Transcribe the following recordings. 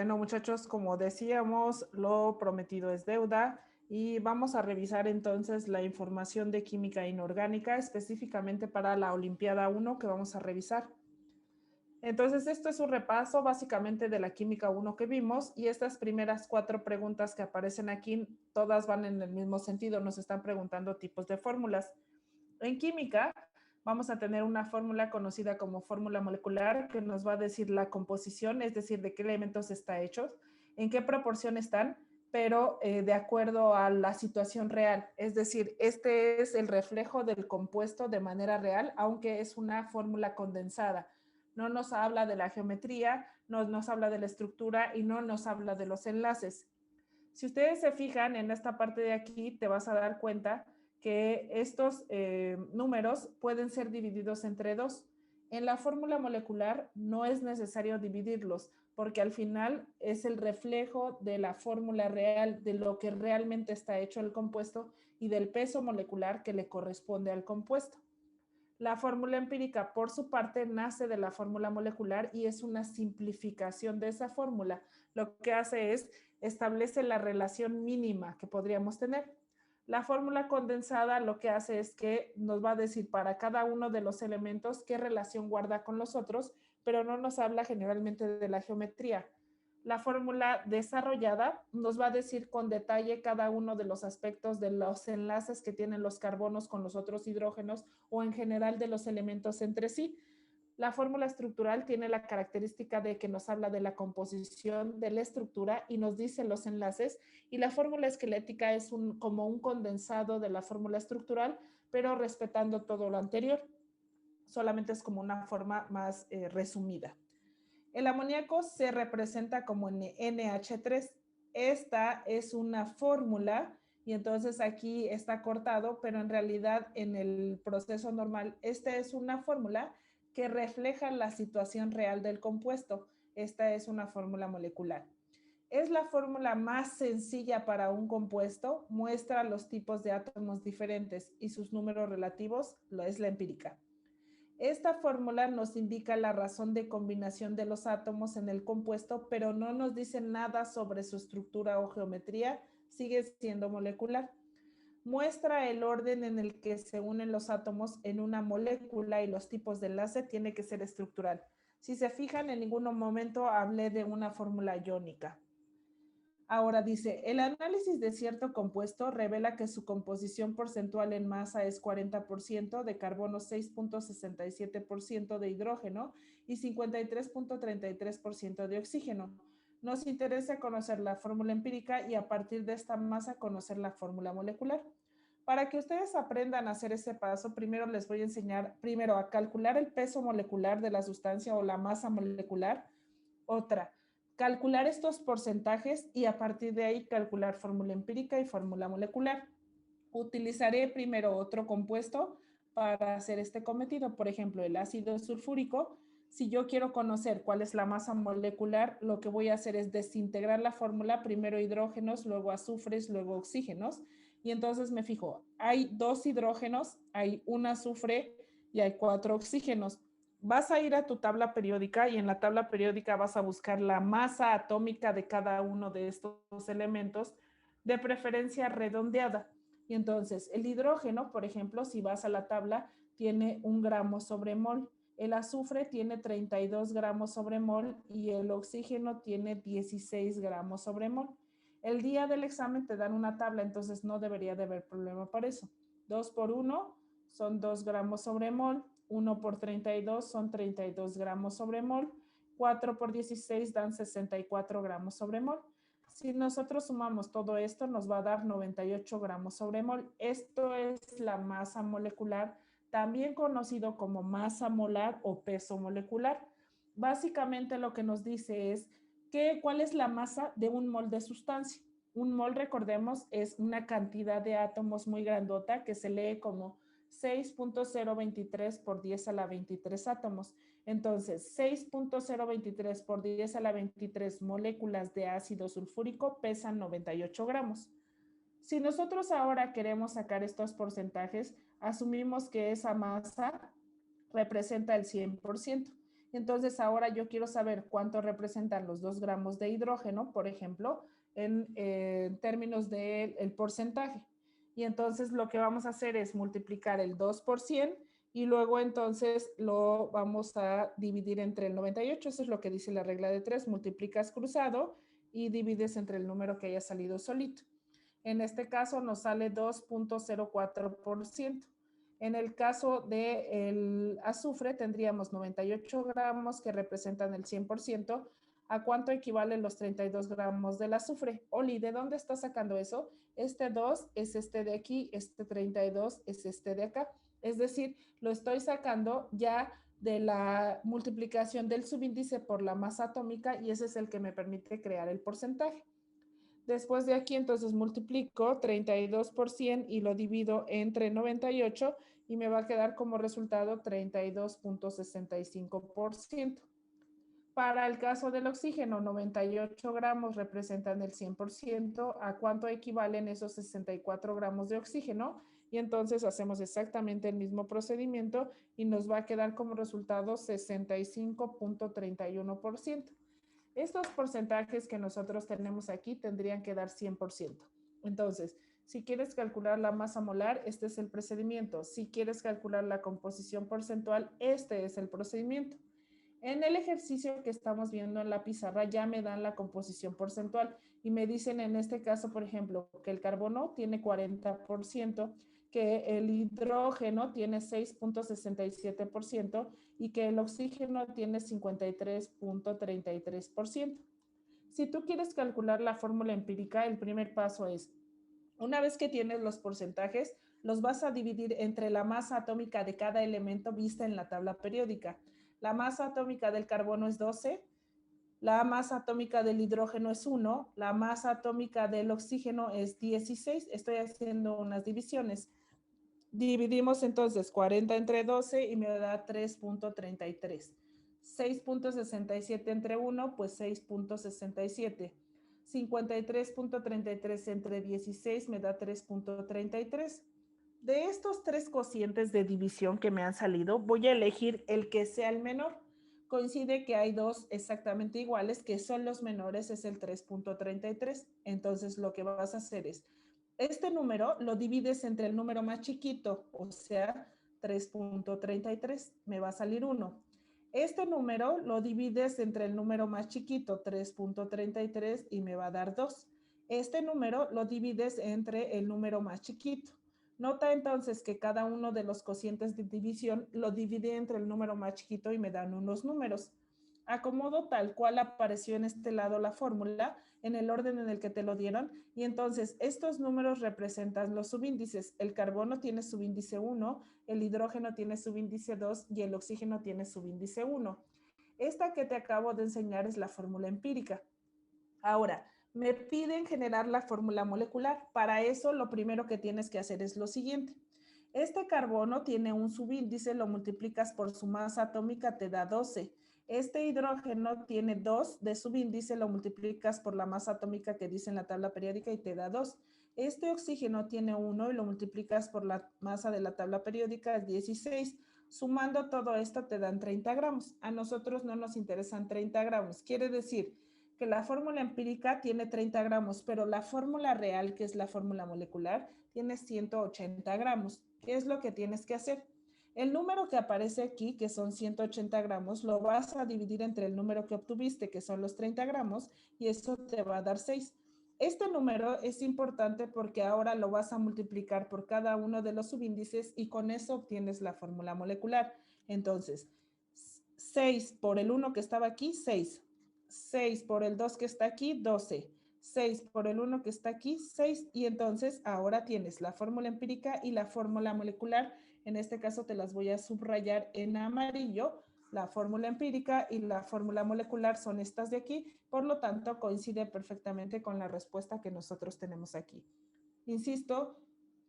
Bueno, muchachos, como decíamos, lo prometido es deuda y vamos a revisar entonces la información de química inorgánica específicamente para la Olimpiada 1 que vamos a revisar. Entonces, esto es un repaso básicamente de la química 1 que vimos y estas primeras 4 preguntas que aparecen aquí, todas van en el mismo sentido, nos están preguntando tipos de fórmulas. En química, vamos a tener una fórmula conocida como fórmula molecular que nos va a decir la composición, es decir, de qué elementos está hecho, en qué proporción están, pero de acuerdo a la situación real. Es decir, este es el reflejo del compuesto de manera real, aunque es una fórmula condensada. No nos habla de la geometría, no nos habla de la estructura y no nos habla de los enlaces. Si ustedes se fijan en esta parte de aquí, te vas a dar cuenta que estos números pueden ser divididos entre dos. En la fórmula molecular no es necesario dividirlos porque al final es el reflejo de la fórmula real, de lo que realmente está hecho el compuesto y del peso molecular que le corresponde al compuesto. La fórmula empírica, por su parte, nace de la fórmula molecular y es una simplificación de esa fórmula. Lo que hace es establece la relación mínima que podríamos tener. La fórmula condensada lo que hace es que nos va a decir para cada uno de los elementos qué relación guarda con los otros, pero no nos habla generalmente de la geometría. La fórmula desarrollada nos va a decir con detalle cada uno de los aspectos de los enlaces que tienen los carbonos con los otros hidrógenos o en general de los elementos entre sí. La fórmula estructural tiene la característica de que nos habla de la composición de la estructura y nos dice los enlaces, y la fórmula esquelética es como un condensado de la fórmula estructural, pero respetando todo lo anterior. Solamente es como una forma más resumida. El amoníaco se representa como NH3. Esta es una fórmula y entonces aquí está cortado, pero en realidad en el proceso normal, esta es una fórmula que refleja la situación real del compuesto. Esta es una fórmula molecular. Es la fórmula más sencilla para un compuesto, muestra los tipos de átomos diferentes y sus números relativos, es la empírica. Esta fórmula nos indica la razón de combinación de los átomos en el compuesto, pero no nos dice nada sobre su estructura o geometría, sigue siendo molecular. Muestra el orden en el que se unen los átomos en una molécula y los tipos de enlace tiene que ser estructural. Si se fijan, en ningún momento hablé de una fórmula iónica. Ahora dice, el análisis de cierto compuesto revela que su composición porcentual en masa es 40% de carbono, 6.67% de hidrógeno y 53.33% de oxígeno. Nos interesa conocer la fórmula empírica y a partir de esta masa conocer la fórmula molecular. Para que ustedes aprendan a hacer ese paso, primero les voy a enseñar primero a calcular el peso molecular de la sustancia o la masa molecular. Otra, calcular estos porcentajes y a partir de ahí calcular fórmula empírica y fórmula molecular. Utilizaré primero otro compuesto para hacer este cometido, por ejemplo, el ácido sulfúrico. Si yo quiero conocer cuál es la masa molecular, lo que voy a hacer es desintegrar la fórmula, primero hidrógenos, luego azufres, luego oxígenos. Y entonces me fijo, hay 2 hidrógenos, hay un azufre y hay 4 oxígenos. Vas a ir a tu tabla periódica y en la tabla periódica vas a buscar la masa atómica de cada uno de estos elementos, de preferencia redondeada. Y entonces el hidrógeno, por ejemplo, si vas a la tabla, tiene 1 gramo sobre mol. El azufre tiene 32 gramos sobre mol y el oxígeno tiene 16 gramos sobre mol. El día del examen te dan una tabla, entonces no debería de haber problema por eso. 2 por 1 son 2 gramos sobre mol. 1 por 32 son 32 gramos sobre mol. 4 por 16 dan 64 gramos sobre mol. Si nosotros sumamos todo esto, nos va a dar 98 gramos sobre mol. Esto es la masa molecular, también conocido como masa molar o peso molecular. Básicamente lo que nos dice es cuál es la masa de un mol de sustancia. Un mol, recordemos, es una cantidad de átomos muy grandota que se lee como 6.023 por 10 a la 23 átomos. Entonces, 6.023 por 10 a la 23 moléculas de ácido sulfúrico pesan 98 gramos. Si nosotros ahora queremos sacar estos porcentajes, asumimos que esa masa representa el 100%. Entonces ahora yo quiero saber cuánto representan los 2 gramos de hidrógeno, por ejemplo, en términos del porcentaje. Y entonces lo que vamos a hacer es multiplicar el 2 por 100 y luego entonces lo vamos a dividir entre el 98. Eso es lo que dice la regla de 3. Multiplicas cruzado y divides entre el número que haya salido solito. En este caso nos sale 2.04%. En el caso del azufre tendríamos 98 gramos que representan el 100%. ¿A cuánto equivalen los 32 gramos del azufre? Oli, ¿de dónde está sacando eso? Este 2 es este de aquí, este 32 es este de acá. Es decir, lo estoy sacando ya de la multiplicación del subíndice por la masa atómica y ese es el que me permite crear el porcentaje. Después de aquí, entonces multiplico 32 por 100 y lo divido entre 98 y me va a quedar como resultado 32.65%. Para el caso del oxígeno, 98 gramos representan el 100%. ¿A cuánto equivalen esos 64 gramos de oxígeno? Y entonces hacemos exactamente el mismo procedimiento y nos va a quedar como resultado 65.31%. Estos porcentajes que nosotros tenemos aquí tendrían que dar 100%. Entonces, si quieres calcular la masa molar, este es el procedimiento. Si quieres calcular la composición porcentual, este es el procedimiento. En el ejercicio que estamos viendo en la pizarra ya me dan la composición porcentual y me dicen en este caso, por ejemplo, que el carbono tiene 40%, que el hidrógeno tiene 6.67% y que el oxígeno tiene 53.33%. Si tú quieres calcular la fórmula empírica, el primer paso es, una vez que tienes los porcentajes, los vas a dividir entre la masa atómica de cada elemento vista en la tabla periódica. La masa atómica del carbono es 12, la masa atómica del hidrógeno es 1, la masa atómica del oxígeno es 16. Estoy haciendo unas divisiones. Dividimos entonces 40 entre 12 y me da 3.33. 6.67 entre 1, pues 6.67. 53.33 entre 16 me da 3.33. De estos tres cocientes de división que me han salido, voy a elegir el que sea el menor. Coincide que hay dos exactamente iguales, que son los menores, es el 3.33. Entonces lo que vas a hacer es, este número lo divides entre el número más chiquito, o sea, 3.33, me va a salir 1. Este número lo divides entre el número más chiquito, 3.33, y me va a dar 2. Este número lo divides entre el número más chiquito. Nota entonces que cada uno de los cocientes de división lo divide entre el número más chiquito y me dan unos números. Acomodo tal cual apareció en este lado la fórmula, en el orden en el que te lo dieron, y entonces estos números representan los subíndices. El carbono tiene subíndice 1, el hidrógeno tiene subíndice 2 y el oxígeno tiene subíndice 1. Esta que te acabo de enseñar es la fórmula empírica. Ahora, me piden generar la fórmula molecular. Para eso, lo primero que tienes que hacer es lo siguiente. Este carbono tiene un subíndice, lo multiplicas por su masa atómica, te da 12. Este hidrógeno tiene 2 de subíndice, lo multiplicas por la masa atómica que dice en la tabla periódica y te da 2. Este oxígeno tiene 1 y lo multiplicas por la masa de la tabla periódica, es 16. Sumando todo esto te dan 30 gramos. A nosotros no nos interesan 30 gramos. Quiere decir que la fórmula empírica tiene 30 gramos, pero la fórmula real, que es la fórmula molecular, tiene 180 gramos. ¿Qué es lo que tienes que hacer? El número que aparece aquí, que son 180 gramos, lo vas a dividir entre el número que obtuviste, que son los 30 gramos, y eso te va a dar 6. Este número es importante porque ahora lo vas a multiplicar por cada uno de los subíndices y con eso obtienes la fórmula molecular. Entonces, 6 por el 1 que estaba aquí, 6. 6 por el 2 que está aquí, 12. 6 por el 1 que está aquí, 6. Y entonces ahora tienes la fórmula empírica y la fórmula molecular. En este caso te las voy a subrayar en amarillo. La fórmula empírica y la fórmula molecular son estas de aquí. Por lo tanto, coincide perfectamente con la respuesta que nosotros tenemos aquí. Insisto,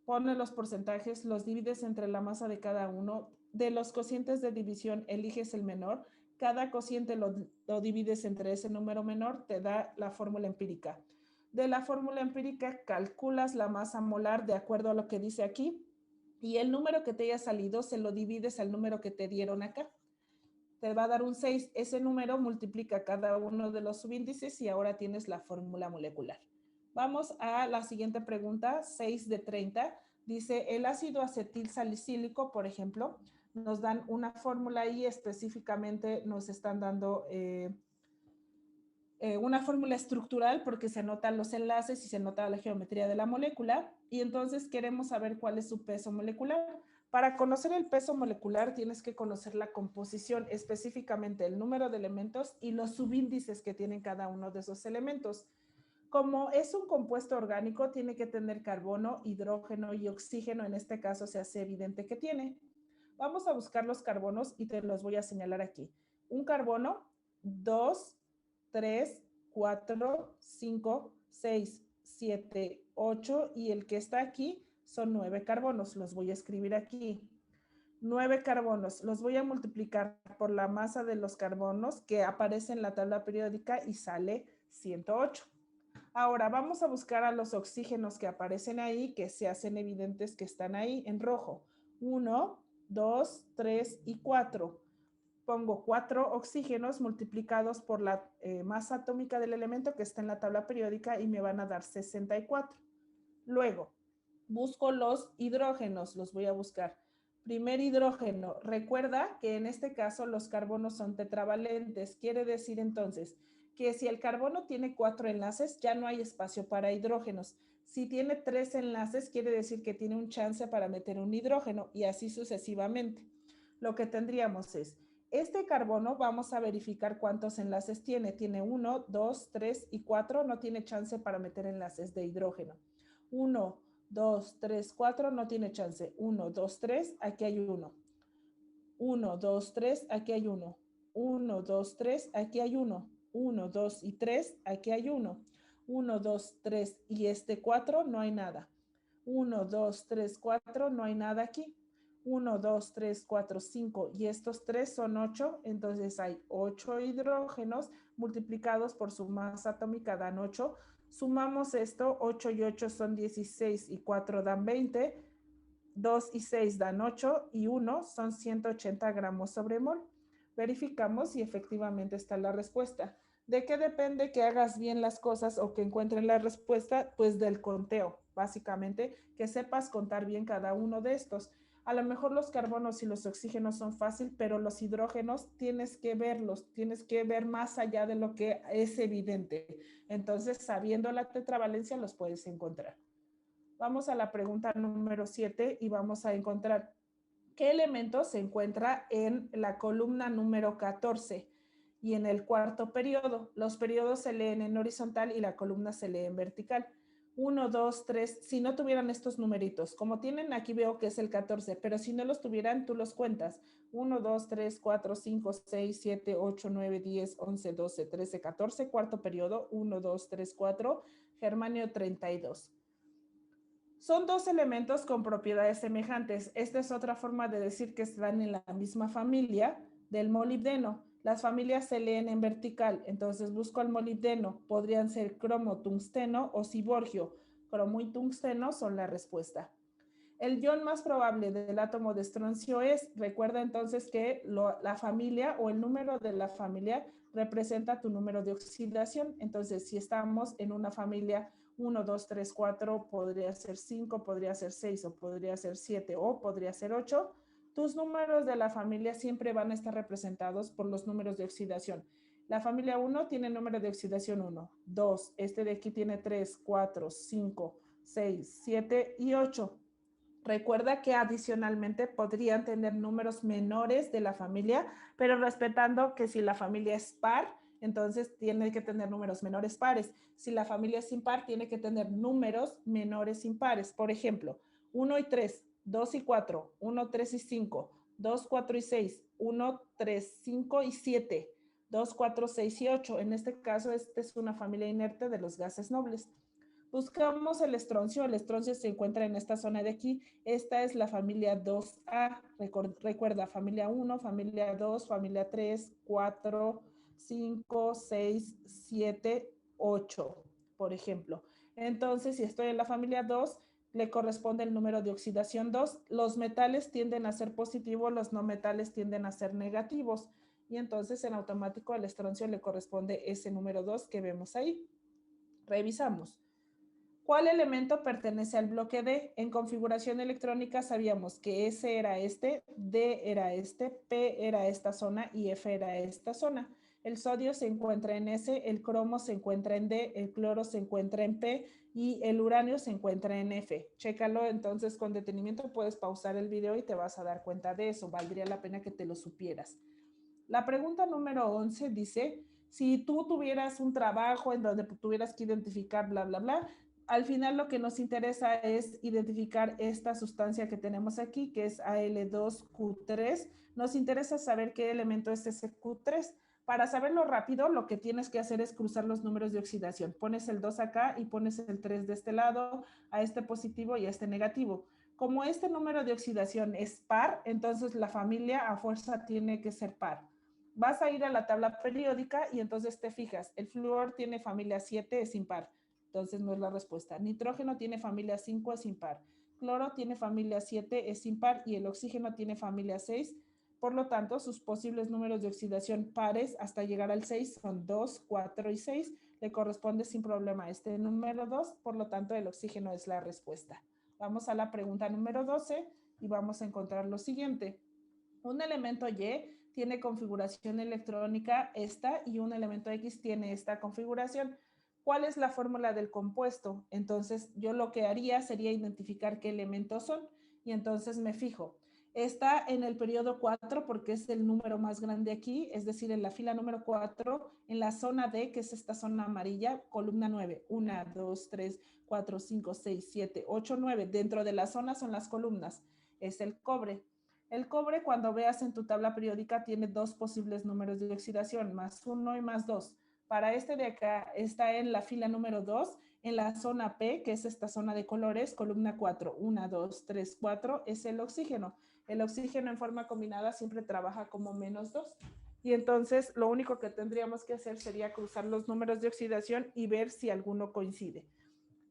pone los porcentajes, los divides entre la masa de cada uno. De los cocientes de división, eliges el menor. Cada cociente lo divides entre ese número menor, te da la fórmula empírica. De la fórmula empírica calculas la masa molar de acuerdo a lo que dice aquí y el número que te haya salido se lo divides al número que te dieron acá. te va a dar un 6. Ese número multiplica cada uno de los subíndices y ahora tienes la fórmula molecular. Vamos a la siguiente pregunta, 6 de 30. Dice, el ácido acetil salicílico, por ejemplo, nos dan una fórmula y específicamente nos están dando una fórmula estructural porque se anotan los enlaces y se nota la geometría de la molécula. Y entonces queremos saber cuál es su peso molecular. Para conocer el peso molecular tienes que conocer la composición, específicamente el número de elementos y los subíndices que tienen cada uno de esos elementos. Como es un compuesto orgánico, tiene que tener carbono, hidrógeno y oxígeno. En este caso se hace evidente que tiene. Vamos a buscar los carbonos y te los voy a señalar aquí. Un carbono, 2, 3, 4, 5, 6, 7, 8 y el que está aquí son 9 carbonos. Los voy a escribir aquí. 9 carbonos. Los voy a multiplicar por la masa de los carbonos que aparece en la tabla periódica y sale 108. Ahora vamos a buscar a los oxígenos que aparecen ahí, que se hacen evidentes que están ahí en rojo. 1, 2, 3 y 4. Pongo 4 oxígenos multiplicados por la masa atómica del elemento que está en la tabla periódica y me van a dar 64. Luego, busco los hidrógenos, los voy a buscar. Primer hidrógeno, recuerda que en este caso los carbonos son tetravalentes, quiere decir entonces que si el carbono tiene 4 enlaces, ya no hay espacio para hidrógenos. Si tiene 3 enlaces, quiere decir que tiene un chance para meter un hidrógeno y así sucesivamente. Lo que tendríamos es, este carbono vamos a verificar cuántos enlaces tiene. Tiene 1, 2, 3 y 4, no tiene chance para meter enlaces de hidrógeno. 1, 2, 3, 4, no tiene chance. 1, 2, 3, aquí hay 1. 1, 2, 3, aquí hay 1. 1, 2, 3, aquí hay 1. 1, 2 y 3, aquí hay 1. 1, 2, 3 y este 4, no hay nada. 1, 2, 3, 4, no hay nada aquí. 1, 2, 3, 4, 5 y estos 3 son 8, entonces hay 8 hidrógenos multiplicados por su masa atómica dan 8. Sumamos esto, 8 y 8 son 16 y 4 dan 20, 2 y 6 dan 8 y 1 son 180 gramos sobre mol. Verificamos y efectivamente está la respuesta. ¿De qué depende que hagas bien las cosas o que encuentren la respuesta? Pues del conteo, básicamente, que sepas contar bien cada uno de estos. A lo mejor los carbonos y los oxígenos son fácil, pero los hidrógenos tienes que verlos, tienes que ver más allá de lo que es evidente. Entonces, sabiendo la tetravalencia, los puedes encontrar. Vamos a la pregunta número 7 y vamos a encontrar qué elemento se encuentra en la columna número 14 y en el cuarto periodo. Los periodos se leen en horizontal y la columna se lee en vertical. 1, 2, 3, si no tuvieran estos numeritos, como tienen aquí veo que es el 14, pero si no los tuvieran, tú los cuentas. 1, 2, 3, 4, 5, 6, 7, 8, 9, 10, 11, 12, 13, 14, cuarto periodo, 1, 2, 3, 4, germanio 32. Son dos elementos con propiedades semejantes. Esta es otra forma de decir que están en la misma familia del molibdeno. Las familias se leen en vertical, entonces busco el molibdeno. Podrían ser cromo, tungsteno o ciborgio. Cromo y tungsteno son la respuesta. El ion más probable del átomo de estroncio es, recuerda entonces que la familia o el número de la familia representa tu número de oxidación. Entonces, si estamos en una familia 1, 2, 3, 4, podría ser 5, podría ser 6 o podría ser 7 o podría ser 8. Tus números de la familia siempre van a estar representados por los números de oxidación. La familia 1 tiene número de oxidación 1, 2, este de aquí tiene 3, 4, 5, 6, 7 y 8. Recuerda que adicionalmente podrían tener números menores de la familia, pero respetando que si la familia es par, entonces tiene que tener números menores pares. Si la familia es impar, tiene que tener números menores impares. Por ejemplo, 1 y 3, 2 y 4, 1, 3 y 5, 2, 4 y 6, 1, 3, 5 y 7, 2, 4, 6 y 8. En este caso, esta es una familia inerte de los gases nobles. Buscamos el estroncio se encuentra en esta zona de aquí, esta es la familia 2A, recuerda, familia 1, familia 2, familia 3, 4, 5, 6, 7, 8, por ejemplo. Entonces, si estoy en la familia 2, le corresponde el número de oxidación 2. Los metales tienden a ser positivos, los no metales tienden a ser negativos. y entonces en automático al estroncio le corresponde ese número 2 que vemos ahí. Revisamos. ¿Cuál elemento pertenece al bloque D? En configuración electrónica sabíamos que S era este, D era este, P era esta zona y F era esta zona. El sodio se encuentra en S, el cromo se encuentra en D, el cloro se encuentra en P y el uranio se encuentra en F. Chécalo entonces con detenimiento, puedes pausar el video y te vas a dar cuenta de eso. Valdría la pena que te lo supieras. La pregunta número 11 dice, si tú tuvieras un trabajo en donde tuvieras que identificar bla, bla, bla, al final lo que nos interesa es identificar esta sustancia que tenemos aquí, que es Al2Q3. Nos interesa saber qué elemento es ese Q3. Para saberlo rápido, lo que tienes que hacer es cruzar los números de oxidación. Pones el 2 acá y pones el 3 de este lado, a este positivo y a este negativo. Como este número de oxidación es par, entonces la familia a fuerza tiene que ser par. Vas a ir a la tabla periódica y entonces te fijas, el flúor tiene familia 7, es impar. Entonces no es la respuesta. Nitrógeno tiene familia 5, es impar. Cloro tiene familia 7, es impar. Y el oxígeno tiene familia 6. Por lo tanto, sus posibles números de oxidación pares hasta llegar al 6 son 2, 4 y 6. Le corresponde sin problema este número 2. Por lo tanto, el oxígeno es la respuesta. Vamos a la pregunta número 12 y vamos a encontrar lo siguiente. Un elemento Y tiene configuración electrónica esta y un elemento X tiene esta configuración. ¿Cuál es la fórmula del compuesto? Entonces yo lo que haría sería identificar qué elementos son y entonces me fijo. Está en el periodo 4 porque es el número más grande aquí, es decir, en la fila número 4, en la zona D, que es esta zona amarilla, columna 9. 1, 2, 3, 4, 5, 6, 7, 8, 9. Dentro de la zona son las columnas. Es el cobre. El cobre, cuando veas en tu tabla periódica, tiene dos posibles números de oxidación, más 1 y más 2. Para este de acá está en la fila número 2, en la zona P, que es esta zona de colores, columna 4. 1, 2, 3, 4 es el oxígeno. El oxígeno en forma combinada siempre trabaja como menos 2. Y entonces lo único que tendríamos que hacer sería cruzar los números de oxidación y ver si alguno coincide.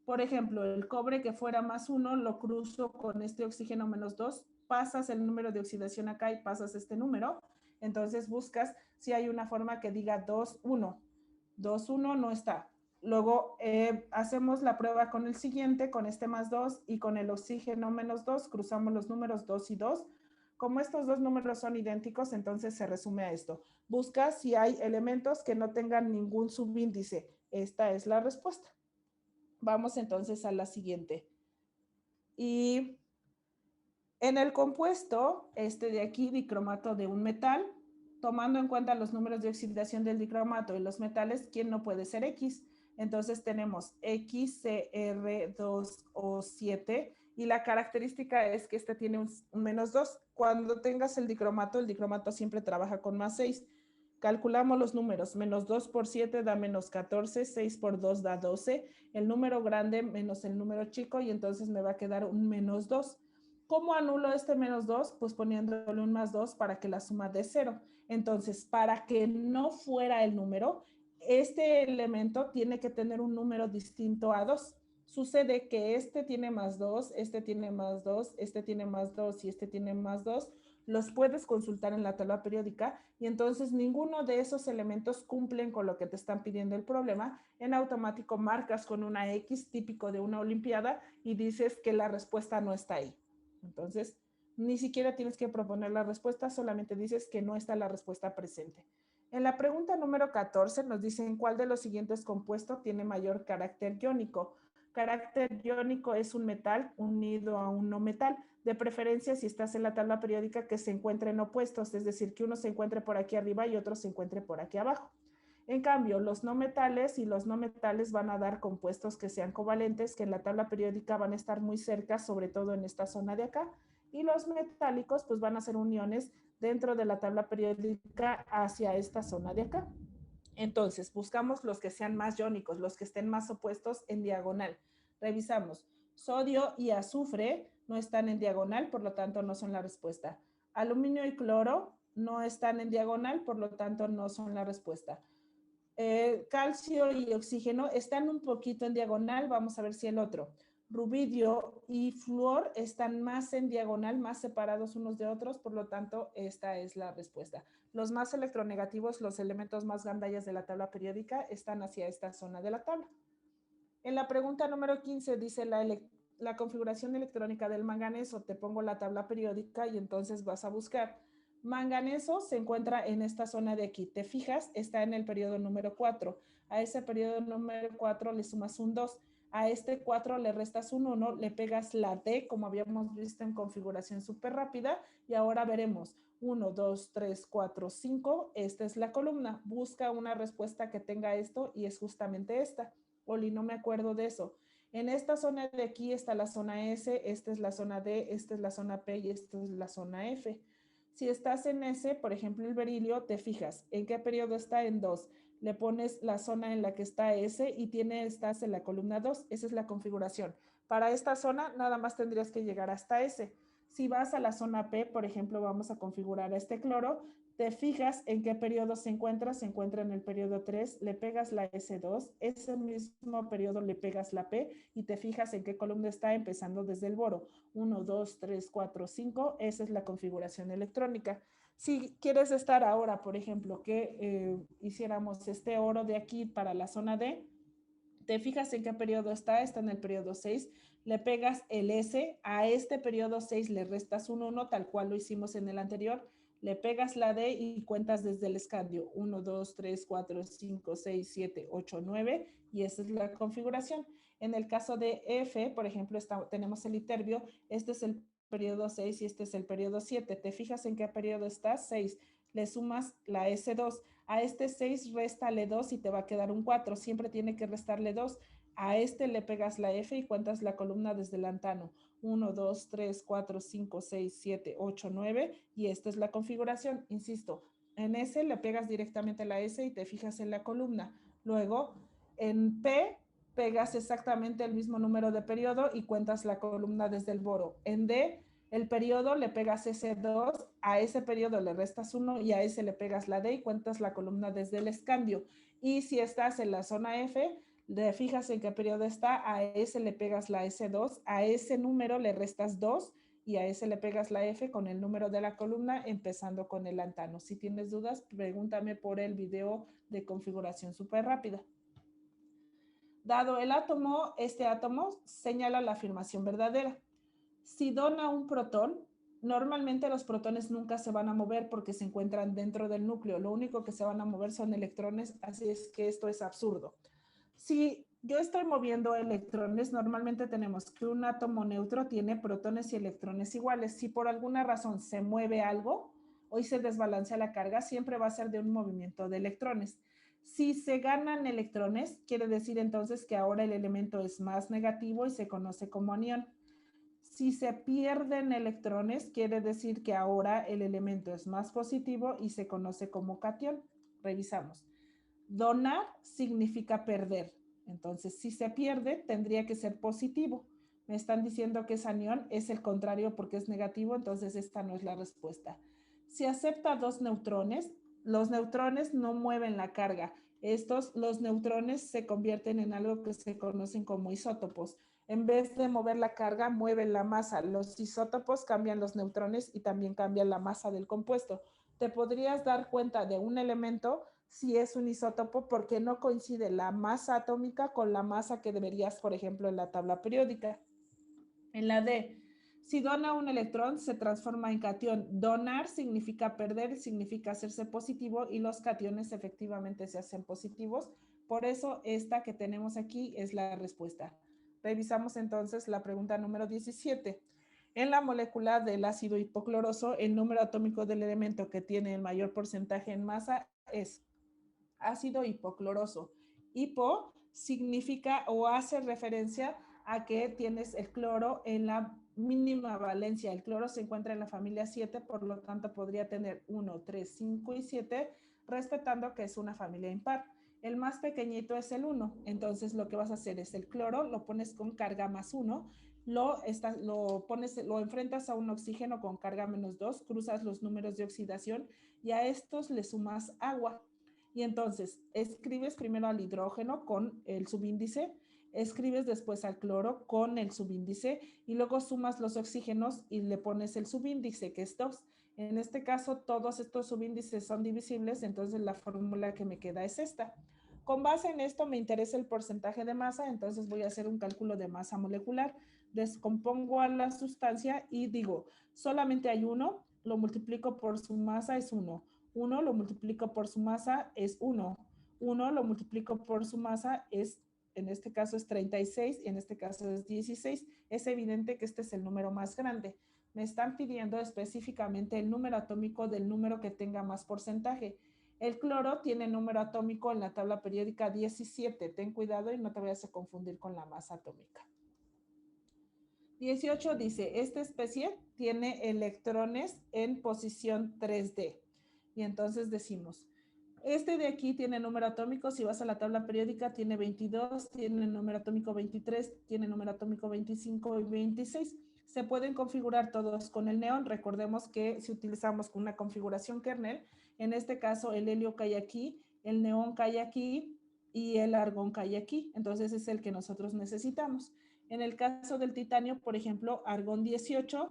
Por ejemplo, el cobre que fuera más 1 lo cruzo con este oxígeno menos 2, pasas el número de oxidación acá y pasas este número. Entonces buscas si hay una forma que diga 2, 1. 2, 1 no está. Luego hacemos la prueba con el siguiente, con este más 2 y con el oxígeno menos 2, cruzamos los números 2 y 2. Como estos dos números son idénticos, entonces se resume a esto. Busca si hay elementos que no tengan ningún subíndice. Esta es la respuesta. Vamos entonces a la siguiente. Y en el compuesto, este de aquí, dicromato de un metal, tomando en cuenta los números de oxidación del dicromato y los metales, ¿quién no puede ser X? Entonces tenemos XCr2O7 y la característica es que este tiene un menos 2. Cuando tengas el dicromato siempre trabaja con más 6. Calculamos los números. Menos 2 por 7 da menos 14, 6 por 2 da 12, el número grande menos el número chico y entonces me va a quedar un menos 2. ¿Cómo anulo este menos 2? Pues poniéndole un más 2 para que la suma dé 0. Entonces, para que no fuera el número, este elemento tiene que tener un número distinto a 2. Sucede que este tiene más 2, este tiene más 2, este tiene más 2 y este tiene más 2. Los puedes consultar en la tabla periódica y entonces ninguno de esos elementos cumplen con lo que te están pidiendo el problema. En automático marcas con una X típico de una olimpiada y dices que la respuesta no está ahí. Entonces, ni siquiera tienes que proponer la respuesta, solamente dices que no está la respuesta presente. En la pregunta número 14 nos dicen cuál de los siguientes compuestos tiene mayor carácter iónico. Carácter iónico es un metal unido a un no metal. De preferencia, si estás en la tabla periódica, que se encuentren opuestos, es decir, que uno se encuentre por aquí arriba y otro se encuentre por aquí abajo. En cambio, los no metales y los no metales van a dar compuestos que sean covalentes, que en la tabla periódica van a estar muy cerca, sobre todo en esta zona de acá, y los metálicos pues van a ser uniones dentro de la tabla periódica hacia esta zona de acá. Entonces, buscamos los que sean más iónicos, los que estén más opuestos en diagonal. Revisamos. Sodio y azufre no están en diagonal, por lo tanto no son la respuesta. Aluminio y cloro no están en diagonal, por lo tanto no son la respuesta. Calcio y oxígeno están un poquito en diagonal, vamos a ver si el otro. rubidio y flúor están más en diagonal, más separados unos de otros, por lo tanto, esta es la respuesta. Los más electronegativos, los elementos más gandallas de la tabla periódica, están hacia esta zona de la tabla. En la pregunta número 15 dice la configuración electrónica del manganeso. Te pongo la tabla periódica y entonces vas a buscar. Manganeso se encuentra en esta zona de aquí. Te fijas, está en el periodo número 4. A ese periodo número 4 le sumas un 2. A este 4 le restas un 1, le pegas la D, como habíamos visto en configuración súper rápida, y ahora veremos 1, 2, 3, 4, 5. Esta es la columna. Busca una respuesta que tenga esto y es justamente esta. Oli, no me acuerdo de eso. En esta zona de aquí está la zona S, esta es la zona D, esta es la zona P y esta es la zona F. Si estás en S, por ejemplo, el berilio, te fijas en qué periodo está en 2. Le pones la zona en la que está S y estás en la columna 2. Esa es la configuración. Para esta zona, nada más tendrías que llegar hasta S. Si vas a la zona P, por ejemplo, vamos a configurar este cloro, te fijas en qué periodo se encuentra en el periodo 3, le pegas la S2, ese mismo periodo le pegas la P y te fijas en qué columna está empezando desde el boro. 1, 2, 3, 4, 5, esa es la configuración electrónica. Si quieres estar ahora, por ejemplo, que hiciéramos este oro de aquí para la zona D, te fijas en qué periodo está en el periodo 6, le pegas el S, a este periodo 6 le restas un 1, tal cual lo hicimos en el anterior, le pegas la D y cuentas desde el escandio, 1, 2, 3, 4, 5, 6, 7, 8, 9, y esa es la configuración. En el caso de F, por ejemplo, tenemos el iterbio, este es el periodo 6 y este es el periodo 7. ¿Te fijas en qué periodo está? 6. Le sumas la S2. A este 6 réstale 2 y te va a quedar un 4. Siempre tiene que restarle 2. A este le pegas la F y cuentas la columna desde el antano. 1, 2, 3, 4, 5, 6, 7, 8, 9. Y esta es la configuración. Insisto, en S le pegas directamente la S y te fijas en la columna. Luego, en P pegas exactamente el mismo número de periodo y cuentas la columna desde el boro. En D, el periodo le pegas S2, a ese periodo le restas 1 y a ese le pegas la D y cuentas la columna desde el escandio. Y si estás en la zona F, te fijas en qué periodo está, a ese le pegas la S2, a ese número le restas 2 y a ese le pegas la F con el número de la columna empezando con el antano. Si tienes dudas, pregúntame por el video de configuración súper rápida. Dado el átomo, este átomo señala la afirmación verdadera. Si dona un protón, normalmente los protones nunca se van a mover porque se encuentran dentro del núcleo. Lo único que se van a mover son electrones, así es que esto es absurdo. Si yo estoy moviendo electrones, normalmente tenemos que un átomo neutro tiene protones y electrones iguales. Si por alguna razón se mueve algo, hoy se desbalancea la carga, siempre va a ser de un movimiento de electrones. Si se ganan electrones, quiere decir entonces que ahora el elemento es más negativo y se conoce como anión. Si se pierden electrones, quiere decir que ahora el elemento es más positivo y se conoce como catión. Revisamos. Donar significa perder. Entonces, si se pierde, tendría que ser positivo. Me están diciendo que es anión, es el contrario porque es negativo, entonces esta no es la respuesta. Si acepta dos neutrones, los neutrones no mueven la carga. Los neutrones se convierten en algo que se conocen como isótopos. En vez de mover la carga, mueven la masa. Los isótopos cambian los neutrones y también cambian la masa del compuesto. Te podrías dar cuenta de un elemento si es un isótopo porque no coincide la masa atómica con la masa que deberías, por ejemplo, en la tabla periódica. En la D, si dona un electrón, se transforma en catión. Donar significa perder, significa hacerse positivo y los cationes efectivamente se hacen positivos. Por eso esta que tenemos aquí es la respuesta. Revisamos entonces la pregunta número 17. En la molécula del ácido hipocloroso, el número atómico del elemento que tiene el mayor porcentaje en masa es ácido hipocloroso. Hipo significa o hace referencia a que tienes el cloro en la mínima valencia. El cloro se encuentra en la familia 7, por lo tanto podría tener 1, 3, 5 y 7, respetando que es una familia impar. El más pequeñito es el 1, entonces lo que vas a hacer es el cloro, lo pones con carga más 1, lo enfrentas a un oxígeno con carga menos 2, cruzas los números de oxidación y a estos le sumas agua. Y entonces escribes primero al hidrógeno con el subíndice, escribes después al cloro con el subíndice y luego sumas los oxígenos y le pones el subíndice, que es 2. En este caso, todos estos subíndices son divisibles, entonces la fórmula que me queda es esta. Con base en esto me interesa el porcentaje de masa, entonces voy a hacer un cálculo de masa molecular. Descompongo a la sustancia y digo, solamente hay uno, lo multiplico por su masa, es 1. 1 lo multiplico por su masa, es 1. 1 lo multiplico por su masa, es, en este caso es 36 y en este caso es 16. Es evidente que este es el número más grande. Me están pidiendo específicamente el número atómico del número que tenga más porcentaje. El cloro tiene número atómico en la tabla periódica 17. Ten cuidado y no te vayas a confundir con la masa atómica. 18 dice, esta especie tiene electrones en posición 3D. Y entonces decimos, este de aquí tiene número atómico, si vas a la tabla periódica tiene 22, tiene número atómico 23, tiene número atómico 25 y 26. Se pueden configurar todos con el neón. Recordemos que si utilizamos una configuración kernel, en este caso el helio cae aquí, el neón cae aquí y el argón cae aquí. Entonces es el que nosotros necesitamos. En el caso del titanio, por ejemplo, argón 18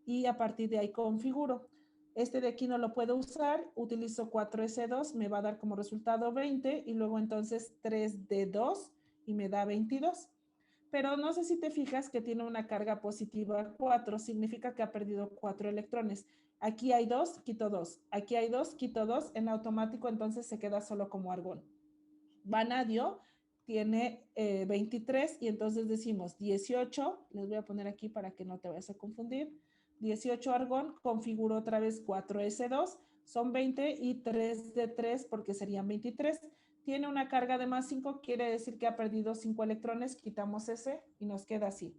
y a partir de ahí configuro. Este de aquí no lo puedo usar, utilizo 4S2, me va a dar como resultado 20 y luego entonces 3D2 y me da 22. Pero no sé si te fijas que tiene una carga positiva 4, significa que ha perdido 4 electrones. Aquí hay 2, quito 2. Aquí hay 2, quito 2. En automático entonces se queda solo como argón. Vanadio tiene 23 y entonces decimos 18, les voy a poner aquí para que no te vayas a confundir, 18 argón, configuro otra vez 4S2, son 20 y 3 de 3 porque serían 23. Tiene una carga de más 5, quiere decir que ha perdido 5 electrones, quitamos ese y nos queda así.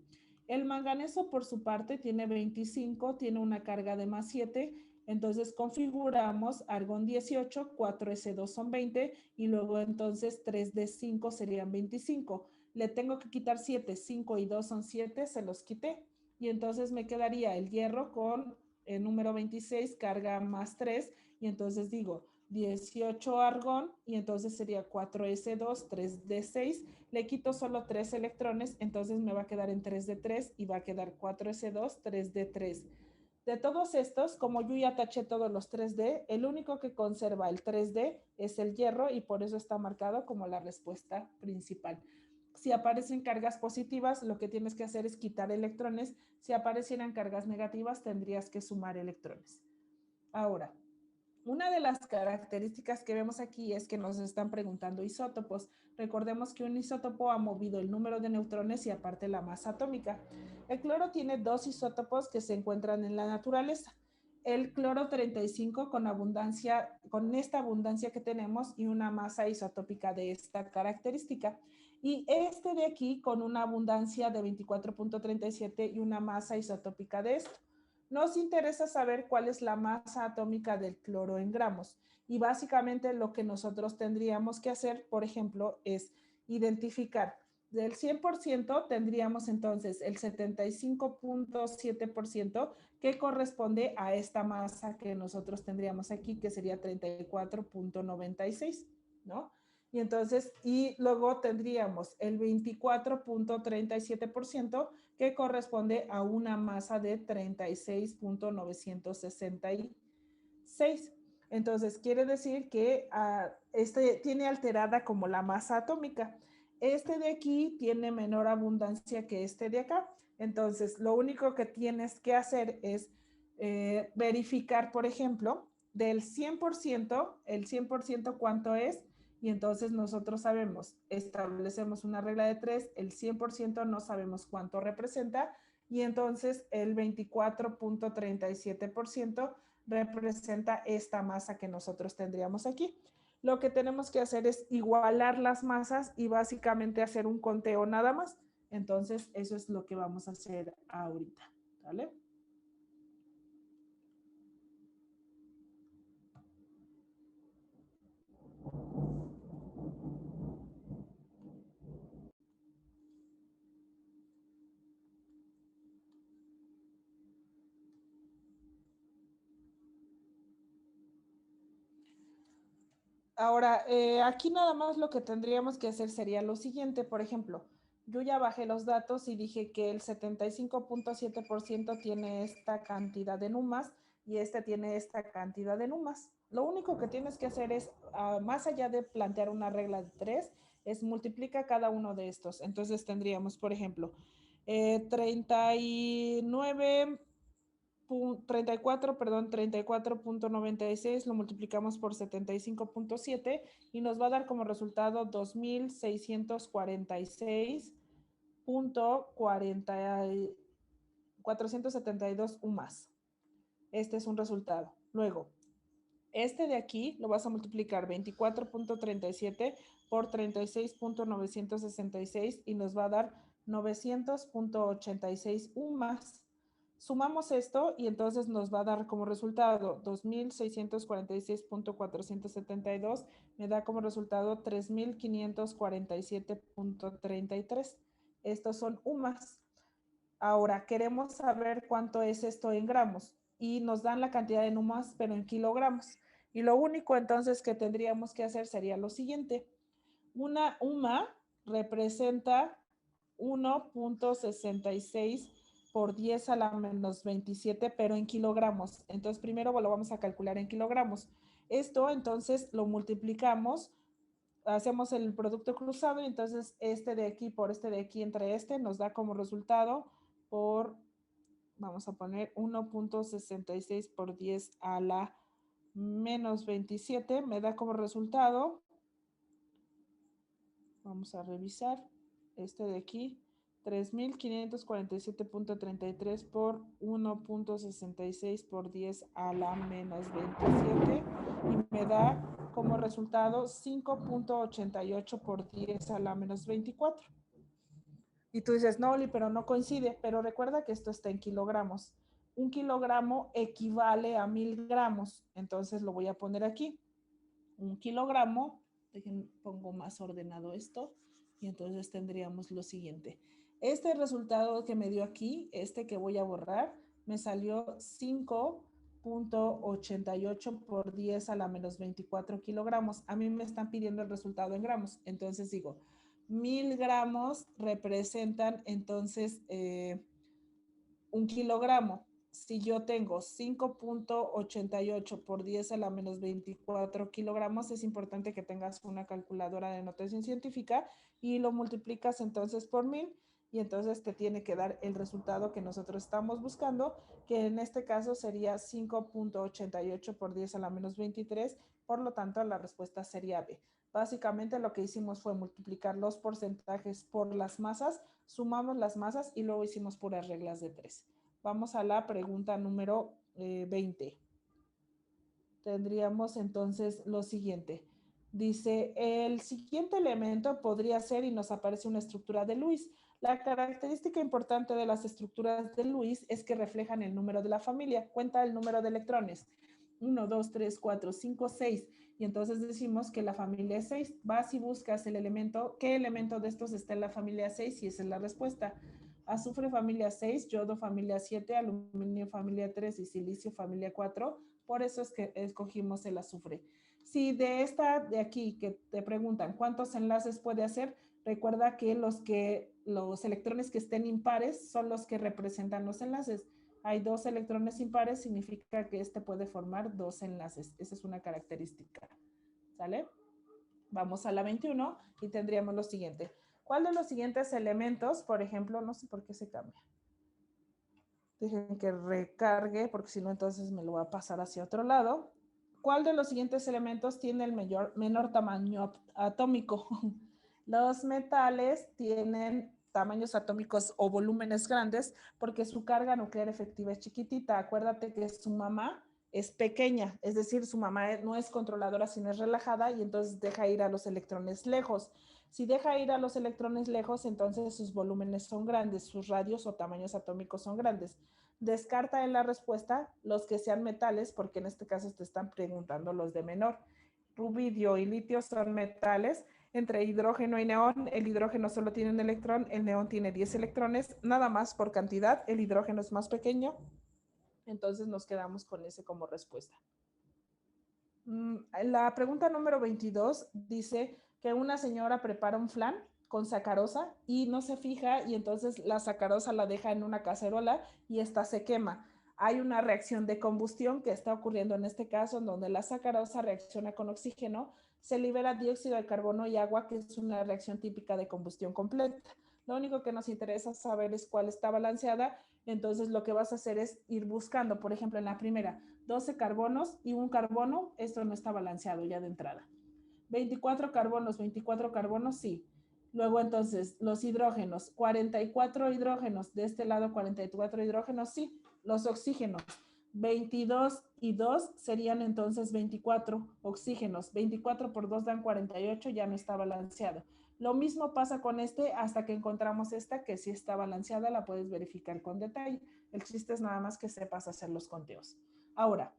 El manganeso por su parte tiene 25, tiene una carga de más 7, entonces configuramos argón 18, 4S2 son 20 y luego entonces 3D5 serían 25. Le tengo que quitar 7, 5 y 2 son 7, se los quité. Y entonces me quedaría el hierro con el número 26, carga más 3, y entonces digo 18 argón, y entonces sería 4S2, 3D6, le quito solo 3 electrones, entonces me va a quedar en 3D3 y va a quedar 4S2, 3D3. De todos estos, como yo ya taché todos los 3D, el único que conserva el 3D es el hierro y por eso está marcado como la respuesta principal. Si aparecen cargas positivas, lo que tienes que hacer es quitar electrones. Si aparecieran cargas negativas, tendrías que sumar electrones. Ahora, una de las características que vemos aquí es que nos están preguntando isótopos. Recordemos que un isótopo ha movido el número de neutrones y aparte la masa atómica. El cloro tiene 2 isótopos que se encuentran en la naturaleza. El cloro 35 con esta abundancia que tenemos y una masa isotópica de esta característica. Y este de aquí con una abundancia de 24.37 y una masa isotópica de esto. Nos interesa saber cuál es la masa atómica del cloro en gramos. Y básicamente lo que nosotros tendríamos que hacer, por ejemplo, es identificar del 100% tendríamos entonces el 75.7% que corresponde a esta masa que nosotros tendríamos aquí, que sería 34.96, ¿no? Y entonces, y luego tendríamos el 24.37% que corresponde a una masa de 36.966. Entonces, quiere decir que este tiene alterada como la masa atómica. Este de aquí tiene menor abundancia que este de acá. Entonces, lo único que tienes que hacer es verificar, por ejemplo, del 100%, el 100% cuánto es, y entonces nosotros sabemos, establecemos una regla de 3, el 100% no sabemos cuánto representa, y entonces el 24.37% representa esta masa que nosotros tendríamos aquí. Lo que tenemos que hacer es igualar las masas y básicamente hacer un conteo nada más. Entonces, eso es lo que vamos a hacer ahorita, ¿vale? Ahora, aquí nada más lo que tendríamos que hacer sería lo siguiente, por ejemplo, yo ya bajé los datos y dije que el 75.7% tiene esta cantidad de numas y este tiene esta cantidad de numas. Lo único que tienes que hacer es, más allá de plantear una regla de 3, es multiplica cada uno de estos. Entonces tendríamos, por ejemplo, 34.96 lo multiplicamos por 75.7 y nos va a dar como resultado 2.646.472 UMAS. Este es un resultado. Luego, este de aquí lo vas a multiplicar 24.37 por 36.966 y nos va a dar 900.86 UMAS. Sumamos esto y entonces nos va a dar como resultado 2.646.472, me da como resultado 3.547.33. Estos son UMAS. Ahora queremos saber cuánto es esto en gramos y nos dan la cantidad de UMAS, pero en kilogramos. Y lo único entonces que tendríamos que hacer sería lo siguiente. Una UMA representa 1.66 por 10 a la menos 27, pero en kilogramos. Entonces, primero lo vamos a calcular en kilogramos. Esto, entonces, lo multiplicamos, hacemos el producto cruzado y entonces este de aquí por este de aquí entre este nos da como resultado por, vamos a poner 1.66 por 10 a la menos 27, me da como resultado, vamos a revisar, este de aquí, 3.547.33 por 1.66 por 10 a la menos 27 y me da como resultado 5.88 por 10 a la menos 24. Y tú dices, no, Oli, pero no coincide, pero recuerda que esto está en kilogramos. Un kilogramo equivale a 1.000 gramos, entonces lo voy a poner aquí. Un kilogramo, dejen, pongo más ordenado esto, y entonces tendríamos lo siguiente. Este resultado que me dio aquí, este que voy a borrar, me salió 5.88 por 10 a la menos 24 kilogramos. A mí me están pidiendo el resultado en gramos, entonces digo, 1.000 gramos representan entonces un kilogramo. Si yo tengo 5.88 por 10 a la menos 24 kilogramos, es importante que tengas una calculadora de notación científica y lo multiplicas entonces por 1.000 y entonces te tiene que dar el resultado que nosotros estamos buscando, que en este caso sería 5.88 por 10 a la menos 23, por lo tanto la respuesta sería B. Básicamente lo que hicimos fue multiplicar los porcentajes por las masas, sumamos las masas y luego hicimos puras reglas de 3. Vamos a la pregunta número 20. Tendríamos entonces lo siguiente. Dice, el siguiente elemento podría ser, y nos aparece una estructura de Lewis. La característica importante de las estructuras de Lewis es que reflejan el número de la familia. Cuenta el número de electrones. 1, 2, 3, 4, 5, 6. Y entonces decimos que la familia es 6. Vas y buscas el elemento, ¿qué elemento de estos está en la familia 6? Y esa es la respuesta. Azufre familia 6, yodo familia 7, aluminio familia 3 y silicio familia 4. Por eso es que escogimos el azufre. Si de esta de aquí que te preguntan cuántos enlaces puede hacer, recuerda que los electrones que estén impares son los que representan los enlaces. Hay 2 electrones impares, significa que este puede formar 2 enlaces. Esa es una característica. ¿Sale? Vamos a la 21 y tendríamos lo siguiente. ¿Cuál de los siguientes elementos, por ejemplo, no sé por qué se cambia? Dejen que recargue, porque si no, entonces me lo va a pasar hacia otro lado. ¿Cuál de los siguientes elementos tiene el menor tamaño atómico? Los metales tienen tamaños atómicos o volúmenes grandes porque su carga nuclear efectiva es chiquitita. Acuérdate que su mamá es pequeña, es decir, su mamá no es controladora, sino es relajada y entonces deja ir a los electrones lejos. Si deja ir a los electrones lejos, entonces sus volúmenes son grandes, sus radios o tamaños atómicos son grandes. Descarta en la respuesta los que sean metales, porque en este caso te están preguntando los de menor. Rubidio y litio son metales. Entre hidrógeno y neón, el hidrógeno solo tiene un electrón, el neón tiene 10 electrones, nada más por cantidad, el hidrógeno es más pequeño, entonces nos quedamos con ese como respuesta. La pregunta número 22 dice que una señora prepara un flan con sacarosa y no se fija y entonces la sacarosa la deja en una cacerola y esta se quema. Hay una reacción de combustión que está ocurriendo en este caso en donde la sacarosa reacciona con oxígeno, se libera dióxido de carbono y agua, que es una reacción típica de combustión completa. Lo único que nos interesa saber es cuál está balanceada, entonces lo que vas a hacer es ir buscando, por ejemplo, en la primera, 12 carbonos y un carbono, esto no está balanceado ya de entrada. 24 carbonos, sí. Luego entonces los hidrógenos, 44 hidrógenos, de este lado 44 hidrógenos, sí. Los oxígenos, 22 y 2 serían entonces 24 oxígenos. 24 por 2 dan 48, ya no está balanceado. Lo mismo pasa con este hasta que encontramos esta que sí está balanceada, la puedes verificar con detalle. El chiste es nada más que sepas hacer los conteos. Ahora,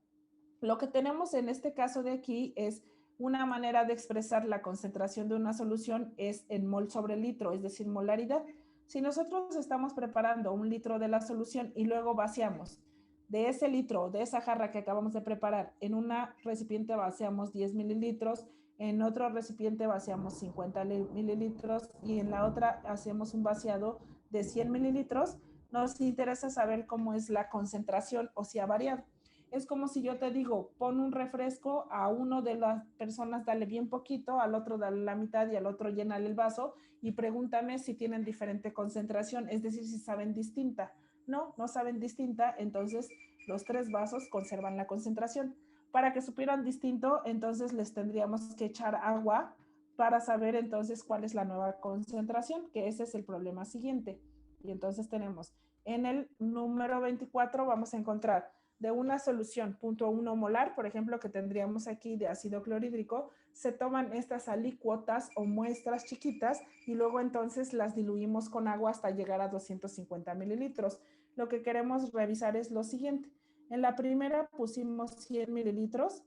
lo que tenemos en este caso de aquí es una manera de expresar la concentración de una solución es en mol sobre litro, es decir, molaridad. Si nosotros estamos preparando un litro de la solución y luego vaciamos de ese litro, de esa jarra que acabamos de preparar, en una recipiente vaciamos 10 mililitros, en otro recipiente vaciamos 50 mililitros y en la otra hacemos un vaciado de 100 mililitros, nos interesa saber cómo es la concentración o si ha variado. Es como si yo te digo, pon un refresco, a uno de las personas dale bien poquito, al otro dale la mitad y al otro llénale el vaso y pregúntame si tienen diferente concentración, es decir, si saben distinta. No, no saben distinta, entonces los tres vasos conservan la concentración. Para que supieran distinto, entonces les tendríamos que echar agua para saber entonces cuál es la nueva concentración, que ese es el problema siguiente. Y entonces tenemos en el número 24 vamos a encontrar de una solución 0.1 molar, por ejemplo, que tendríamos aquí de ácido clorhídrico, se toman estas alícuotas o muestras chiquitas y luego entonces las diluimos con agua hasta llegar a 250 mililitros. Lo que queremos revisar es lo siguiente. En la primera pusimos 100 mililitros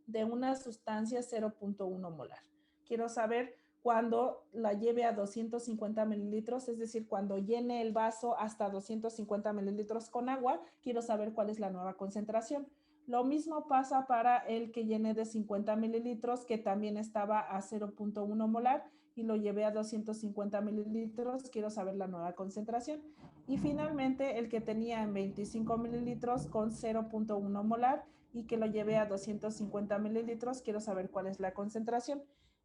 de una sustancia 0.1 molar. Quiero saber cuando la lleve a 250 mililitros, es decir, cuando llene el vaso hasta 250 mililitros con agua, quiero saber cuál es la nueva concentración. Lo mismo pasa para el que llene de 50 mililitros, que también estaba a 0.1 molar, y lo llevé a 250 mililitros, quiero saber la nueva concentración. Y finalmente el que tenía en 25 mililitros con 0.1 molar y que lo llevé a 250 mililitros, quiero saber cuál es la concentración.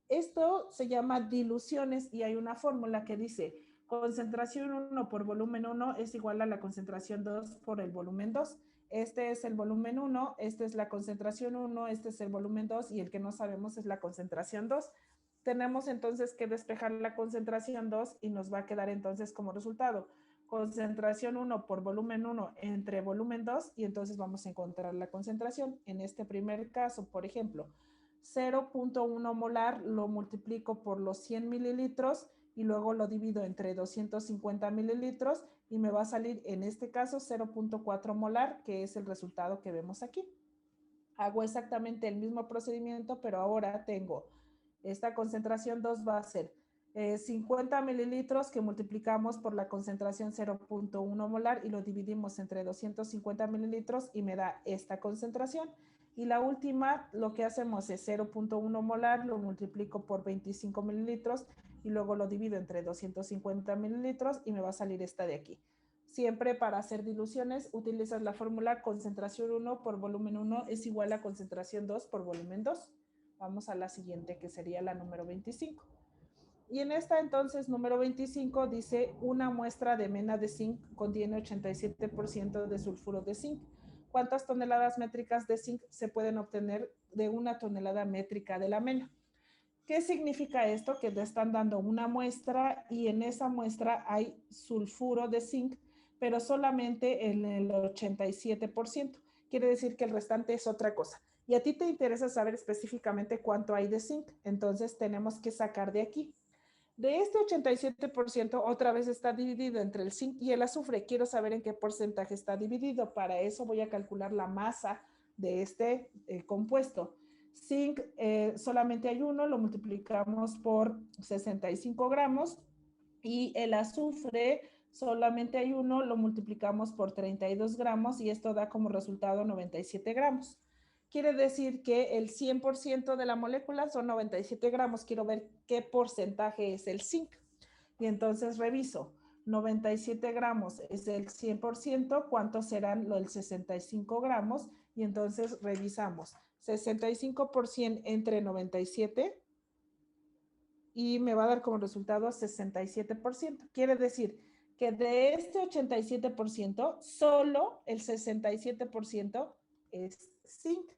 Esto se llama diluciones y hay una fórmula que dice concentración 1 por volumen 1 es igual a la concentración 2 por el volumen 2. Este es el volumen 1, esta es la concentración 1, este es el volumen 2 y el que no sabemos es la concentración 2. Tenemos entonces que despejar la concentración 2 y nos va a quedar entonces como resultado concentración 1 por volumen 1 entre volumen 2 y entonces vamos a encontrar la concentración. En este primer caso, por ejemplo, 0.1 molar lo multiplico por los 100 mililitros y luego lo divido entre 250 mililitros y me va a salir en este caso 0.4 molar, que es el resultado que vemos aquí. Hago exactamente el mismo procedimiento, pero ahora tengo esta concentración 2 va a ser 50 mililitros que multiplicamos por la concentración 0.1 molar y lo dividimos entre 250 mililitros y me da esta concentración. Y la última, lo que hacemos es 0.1 molar, lo multiplico por 25 mililitros y luego lo divido entre 250 mililitros y me va a salir esta de aquí. Siempre para hacer diluciones utilizas la fórmula concentración 1 por volumen 1 es igual a concentración 2 por volumen 2. Vamos a la siguiente, que sería la número 25. Y en esta entonces, número 25, dice una muestra de mena de zinc contiene 87% de sulfuro de zinc. ¿Cuántas toneladas métricas de zinc se pueden obtener de una tonelada métrica de la mena? ¿Qué significa esto? Que te están dando una muestra y en esa muestra hay sulfuro de zinc, pero solamente en el 87%. Quiere decir que el restante es otra cosa. Y a ti te interesa saber específicamente cuánto hay de zinc, entonces tenemos que sacar de aquí. De este 87%, otra vez está dividido entre el zinc y el azufre. Quiero saber en qué porcentaje está dividido. Para eso voy a calcular la masa de este compuesto. Zinc solamente hay uno, lo multiplicamos por 65 gramos y el azufre solamente hay uno, lo multiplicamos por 32 gramos y esto da como resultado 97 gramos. Quiere decir que el 100% de la molécula son 97 gramos. Quiero ver qué porcentaje es el zinc. Y entonces reviso. 97 gramos es el 100%, ¿cuántos serán los 65 gramos? Y entonces revisamos. 65% entre 97 y me va a dar como resultado 67%. Quiere decir que de este 87%, solo el 67% es zinc.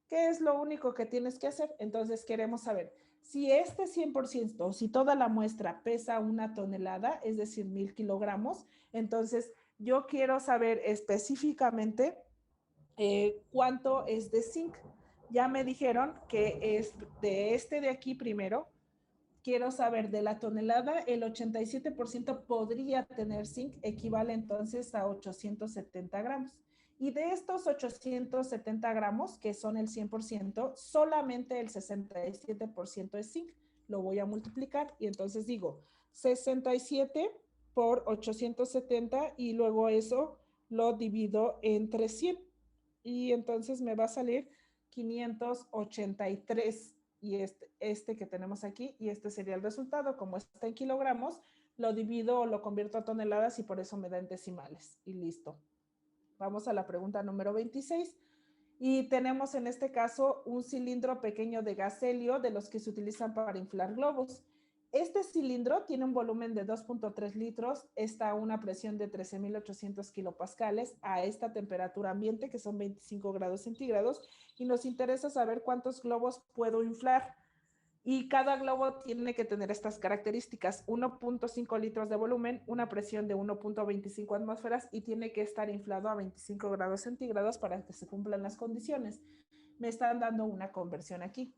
¿Qué es lo único que tienes que hacer? Entonces queremos saber si este 100%, si toda la muestra pesa 1 tonelada, es decir, 1000 kilogramos, entonces yo quiero saber específicamente cuánto es de zinc. Ya me dijeron que es de este de aquí primero. Quiero saber de la tonelada, el 87% podría tener zinc, equivale entonces a 870 gramos. Y de estos 870 gramos, que son el 100%, solamente el 67% es zinc. Lo voy a multiplicar y entonces digo 67 por 870 y luego eso lo divido entre 100. Y entonces me va a salir 583 y este que tenemos aquí, y este sería el resultado. Como está en kilogramos, lo divido o lo convierto a toneladas y por eso me da en decimales. Y listo. Vamos a la pregunta número 26. Y tenemos en este caso un cilindro pequeño de gas helio de los que se utilizan para inflar globos. Este cilindro tiene un volumen de 2.3 litros, está a una presión de 13.800 kilopascales a esta temperatura ambiente, que son 25 grados centígrados, y nos interesa saber cuántos globos puedo inflar. Y cada globo tiene que tener estas características: 1.5 litros de volumen, una presión de 1.25 atmósferas y tiene que estar inflado a 25 grados centígrados para que se cumplan las condiciones. Me están dando una conversión aquí.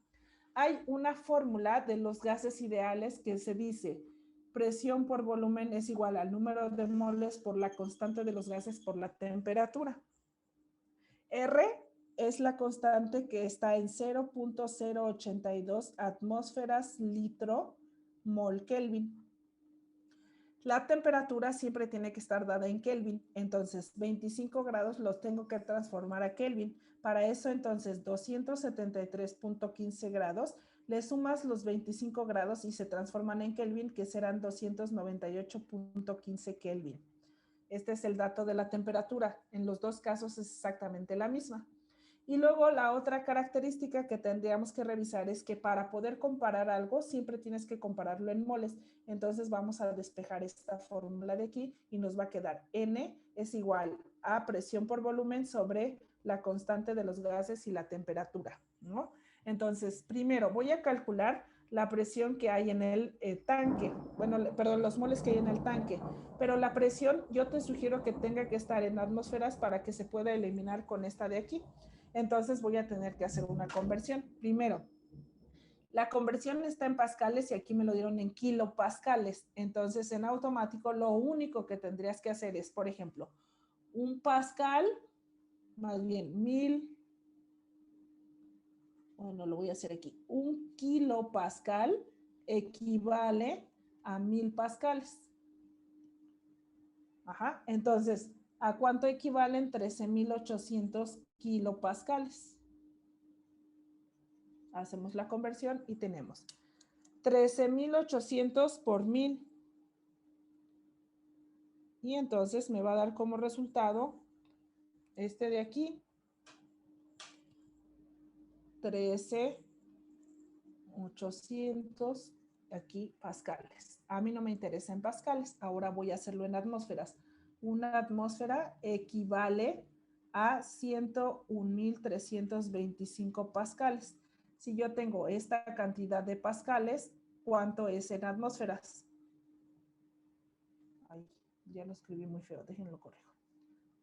Hay una fórmula de los gases ideales que se dice presión por volumen es igual al número de moles por la constante de los gases por la temperatura. R es la constante que está en 0.082 atmósferas litro mol Kelvin. La temperatura siempre tiene que estar dada en Kelvin, entonces 25 grados los tengo que transformar a Kelvin. Para eso entonces 273.15 grados, le sumas los 25 grados y se transforman en Kelvin, que serán 298.15 Kelvin. Este es el dato de la temperatura. En los dos casos es exactamente la misma. Y luego la otra característica que tendríamos que revisar es que para poder comparar algo siempre tienes que compararlo en moles. Entonces vamos a despejar esta fórmula de aquí y nos va a quedar N es igual a presión por volumen sobre la constante de los gases y la temperatura, ¿no? Entonces, primero voy a calcular la presión que hay en el tanque, bueno, perdón, los moles que hay en el tanque, pero la presión yo te sugiero que tenga que estar en atmósferas para que se pueda eliminar con esta de aquí. Entonces voy a tener que hacer una conversión. Primero, la conversión está en pascales y aquí me lo dieron en kilopascales. Entonces, en automático, lo único que tendrías que hacer es, por ejemplo, un pascal, más bien 1000, bueno, lo voy a hacer aquí. Un kilopascal equivale a 1000 pascales. Ajá, entonces, ¿a cuánto equivalen 13.800 kilopascales? Hacemos la conversión y tenemos 13.800 por 1000. Y entonces me va a dar como resultado este de aquí, 13.800 aquí pascales. A mí no me interesa en pascales, ahora voy a hacerlo en atmósferas. Una atmósfera equivale a 101.325 pascales. Si yo tengo esta cantidad de pascales, ¿cuánto es en atmósferas? Ay, ya lo escribí muy feo, déjenlo corrijo.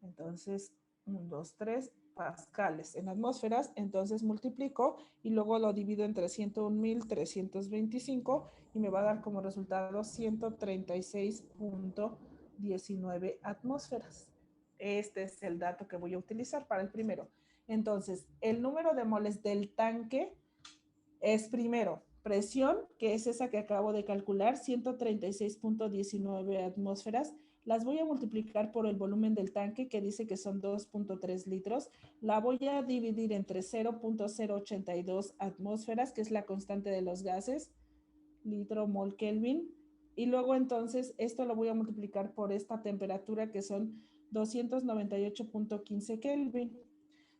Entonces, 1, 2, 3 pascales en atmósferas, entonces multiplico y luego lo divido entre 101.325 y me va a dar como resultado 136.19 atmósferas. Este es el dato que voy a utilizar para el primero. Entonces, el número de moles del tanque es primero presión, que es esa que acabo de calcular, 136.19 atmósferas. Las voy a multiplicar por el volumen del tanque, que dice que son 2.3 litros. La voy a dividir entre 0.082 atmósferas, que es la constante de los gases, litro mol Kelvin, y luego entonces esto lo voy a multiplicar por esta temperatura que son 298.15 Kelvin.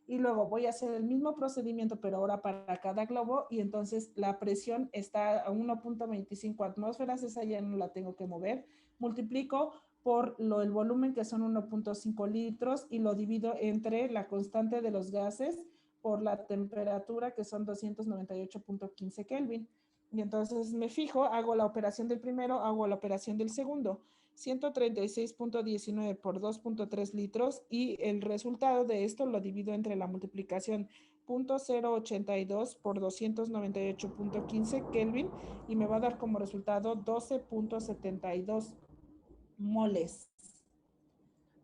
Y luego voy a hacer el mismo procedimiento, pero ahora para cada globo, y entonces la presión está a 1.25 atmósferas, esa ya no la tengo que mover. Multiplico por el volumen, que son 1.5 litros, y lo divido entre la constante de los gases por la temperatura, que son 298.15 Kelvin. Y entonces me fijo, hago la operación del primero, hago la operación del segundo. 136.19 por 2.3 litros, y el resultado de esto lo divido entre la multiplicación 0.082 por 298.15 Kelvin, y me va a dar como resultado 12.72 moles.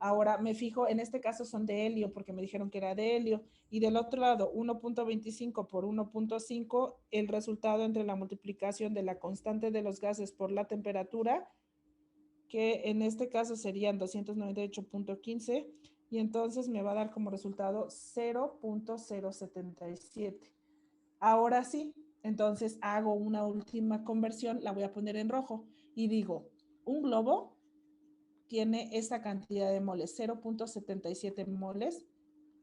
Ahora me fijo, en este caso son de helio porque me dijeron que era de helio, y del otro lado 1.25 por 1.5, el resultado entre la multiplicación de la constante de los gases por la temperatura, que en este caso serían 298.15, y entonces me va a dar como resultado 0.077. Ahora sí, entonces hago una última conversión, la voy a poner en rojo, y digo, un globo tiene esta cantidad de moles, 0.77 moles.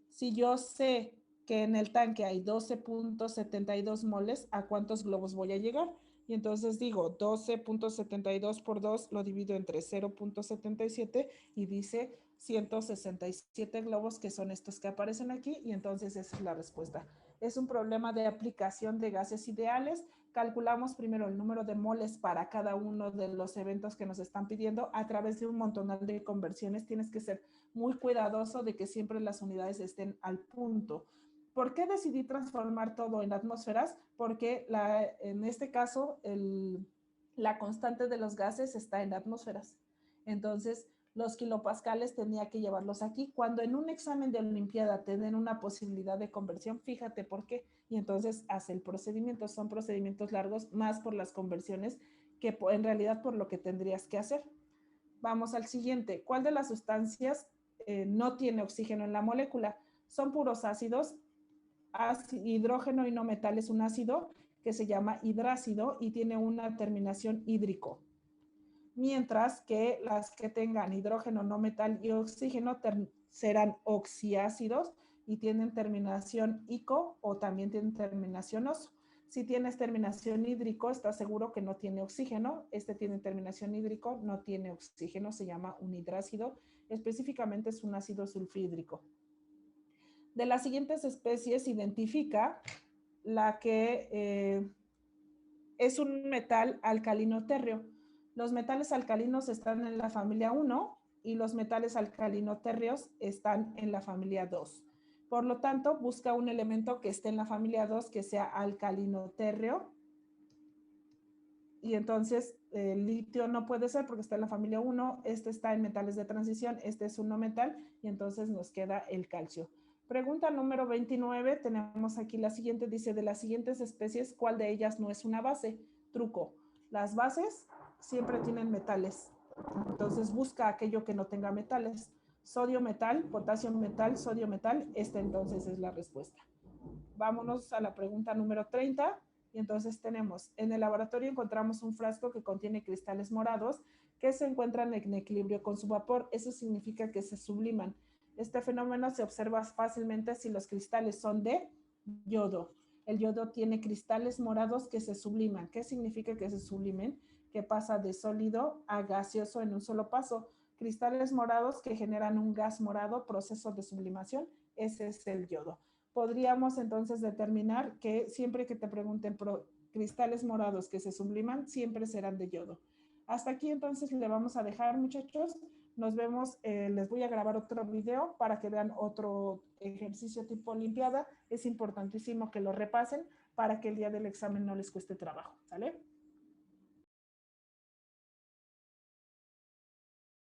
Si yo sé que en el tanque hay 12.72 moles, ¿a cuántos globos voy a llegar? Y entonces digo 12.72 por 2 lo divido entre 0.77 y dice 167 globos, que son estos que aparecen aquí, y entonces esa es la respuesta. Es un problema de aplicación de gases ideales. Calculamos primero el número de moles para cada uno de los eventos que nos están pidiendo a través de un montonal de conversiones. Tienes que ser muy cuidadoso de que siempre las unidades estén al punto. ¿Por qué decidí transformar todo en atmósferas? Porque en este caso la constante de los gases está en atmósferas. Entonces, los kilopascales tenía que llevarlos aquí. Cuando en un examen de Olimpiada te den una posibilidad de conversión, fíjate por qué. Y entonces hace el procedimiento. Son procedimientos largos, más por las conversiones que en realidad por lo que tendrías que hacer. Vamos al siguiente. ¿Cuál de las sustancias no tiene oxígeno en la molécula? Son puros ácidos. Hidrógeno y no metal es un ácido que se llama hidrácido y tiene una terminación hídrico. Mientras que las que tengan hidrógeno, no metal y oxígeno serán oxiácidos y tienen terminación ico, o también tienen terminación oso. Si tienes terminación hídrico, estás seguro que no tiene oxígeno. Este tiene terminación hídrico, no tiene oxígeno, se llama un hidrácido. Específicamente es un ácido sulfhídrico. De las siguientes especies, identifica la que es un metal alcalino térreo. Los metales alcalinos están en la familia 1 y los metales alcalino térreos están en la familia 2. Por lo tanto, busca un elemento que esté en la familia 2 que sea alcalino térreo. Y entonces el litio no puede ser porque está en la familia 1, este está en metales de transición, este es un no metal, y entonces nos queda el calcio. Pregunta número 29, tenemos aquí la siguiente, dice, de las siguientes especies, ¿cuál de ellas no es una base? Truco, las bases siempre tienen metales, entonces busca aquello que no tenga metales. Sodio metal, potasio metal, sodio metal, esta entonces es la respuesta. Vámonos a la pregunta número 30. Y entonces tenemos, en el laboratorio encontramos un frasco que contiene cristales morados que se encuentran en equilibrio con su vapor. Eso significa que se subliman. Este fenómeno se observa fácilmente si los cristales son de yodo. El yodo tiene cristales morados que se subliman. ¿Qué significa que se sublimen? Que pasa de sólido a gaseoso en un solo paso. Cristales morados que generan un gas morado, proceso de sublimación, ese es el yodo. Podríamos entonces determinar que siempre que te pregunten por cristales morados que se subliman, siempre serán de yodo. Hasta aquí entonces le vamos a dejar, muchachos. Nos vemos, les voy a grabar otro video para que vean otro ejercicio tipo olimpiada. Es importantísimo que lo repasen para que el día del examen no les cueste trabajo, ¿sale?